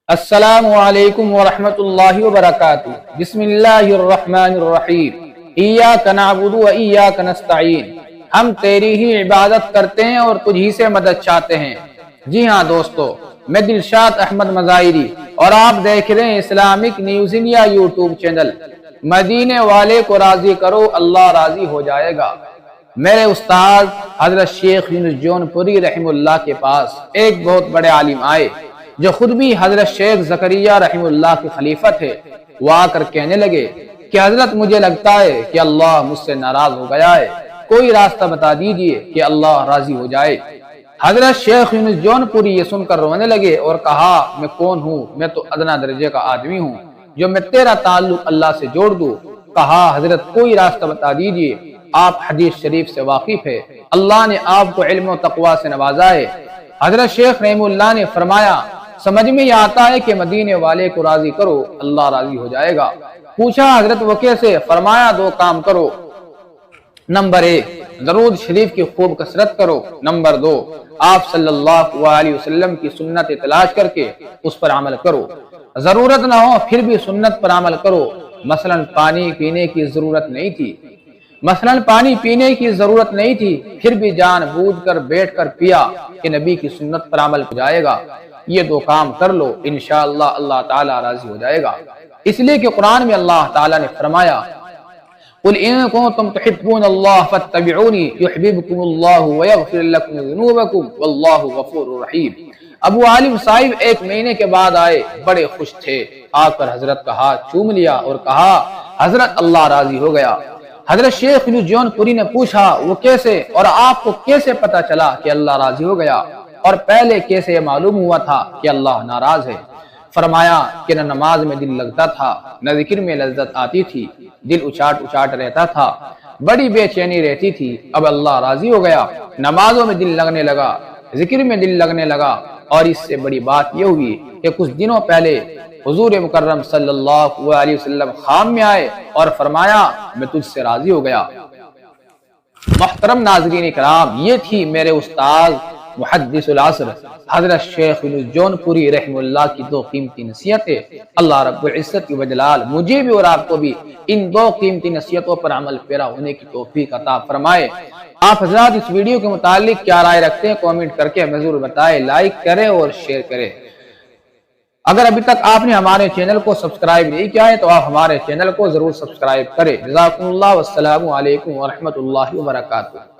السلام علیکم ورحمۃ اللہ وبرکاتہ۔ بسم اللہ الرحمن الرحیم۔ ایاک نعبد و ایاک نستعین۔ ہم تیری ہی عبادت کرتے ہیں اور تجھ ہی سے مدد چاہتے ہیں۔ جی ہاں دوستو، میں دلشاد احمد مظاہری اور آپ دیکھ رہے ہیں Islamic news India YouTube channel. مدینے والے کو راضی کرو، اللہ راضی ہو جائے گا۔ میرے استاد حضرت شیخ یونس جونپوری رحمہ اللہ کے پاس ایک بہت بڑے عالم آئے جو خود بھی حضرت شیخ زکریہ رحمہ اللہ کے خلیفہ تھے۔ وہ آ کر کہنے لگے کہ حضرت مجھے لگتا ہے کہ اللہ مجھ سے ناراض ہو گیا ہے، کوئی راستہ بتا دیجئے کہ اللہ راضی ہو جائے۔ حضرت شیخ یونس جونپوری یہ سن کر رونے لگے اور کہا، میں کون ہوں؟ میں تو ادنا درجے کا آدمی ہوں جو میں تیرا تعلق اللہ سے جوڑ دوں۔ کہا، حضرت کوئی راستہ بتا دیجئے، آپ حدیث شریف سے واقف ہے، اللہ نے آپ کو علم و تقوی سے نوازا ہے۔ حضرت شیخ رحمہ اللہ نے فرمایا، سمجھ میں یہ آتا ہے کہ مدینے والے کو راضی کرو، اللہ راضی ہو جائے گا۔ پوچھا، حضرت وہ کیسے؟ فرمایا، دو کام کرو۔ نمبر 1، درود شریف کی خوب کثرت کرو۔ نمبر 2، آپ صلی اللہ علیہ وسلم کی سنت تلاش کر کے اس پر عمل کرو۔ ضرورت نہ ہو پھر بھی سنت پر عمل کرو۔ مثلا پانی پینے کی ضرورت نہیں تھی، پھر بھی جان بوجھ کر بیٹھ کر پیا کہ نبی کی سنت پر عمل ہو جائے گا۔ یہ دو کام کر لو، انشاءاللہ اللہ تعالیٰ راضی ہو جائے گا۔ اس لیے کہ قرآن میں اللہ تعالیٰ نے فرمایا، قُلْ إِن كُنتُمْ تُحِبُّونَ اللَّهَ فَاتَّبِعُونِي يُحْبِبْكُمُ اللَّهُ وَيَغْفِرْ لَكُمْ ذُنُوبَكُمْ وَاللَّهُ غَفُورٌ رَحِيمٌ۔ ابو عالم صاحب ایک مہینے کے بعد آئے، بڑے خوش تھے۔ آ کر حضرت کا ہاتھ چوم لیا اور کہا، حضرت اللہ راضی ہو گیا۔ حضرت شیخ یونس جونپوری نے پوچھا، وہ کیسے اور آپ کو کیسے پتا چلا کہ اللہ راضی ہو گیا، اور پہلے کیسے معلوم ہوا تھا کہ اللہ ناراض ہے؟ فرمایا کہ نہ نماز میں دل لگتا تھا، نہ ذکر میں لذت آتی تھی، دل اچاٹ رہتا تھا، بڑی بے چینی رہتی تھی۔ اب اللہ راضی ہو گیا، نمازوں میں دل لگنے لگا، ذکر میں دل لگنے لگا، اور اس سے بڑی بات یہ ہوئی کہ کچھ دنوں پہلے حضور مکرم صلی اللہ علیہ وسلم خام میں آئے اور فرمایا، میں تجھ سے راضی ہو گیا۔ محترم ناظرین کرام، یہ تھی میرے استاد محدث العصر حضرت شیخ یونس جونپوری رحمہ اللہ کی دو قیمتی نصیحتیں۔ اللہ رب العزت و جلال مجھے بھی اور آپ کو بھی ان دو قیمتی نصیحتوں پر عمل پیرا ہونے کی توفیق عطا فرمائے۔ آپ حضرات اس ویڈیو کے متعلق کیا رائے رکھتے ہیں کامنٹ کر کے ہمیں ضرور بتائیں، لائک کریں اور شیئر کریں۔ اگر ابھی تک آپ نے ہمارے چینل کو سبسکرائب نہیں کیا ہے تو آپ ہمارے چینل کو ضرور سبسکرائب کریں۔ جزاکم اللہ، والسلام علیکم ورحمۃ اللہ وبرکاتہ۔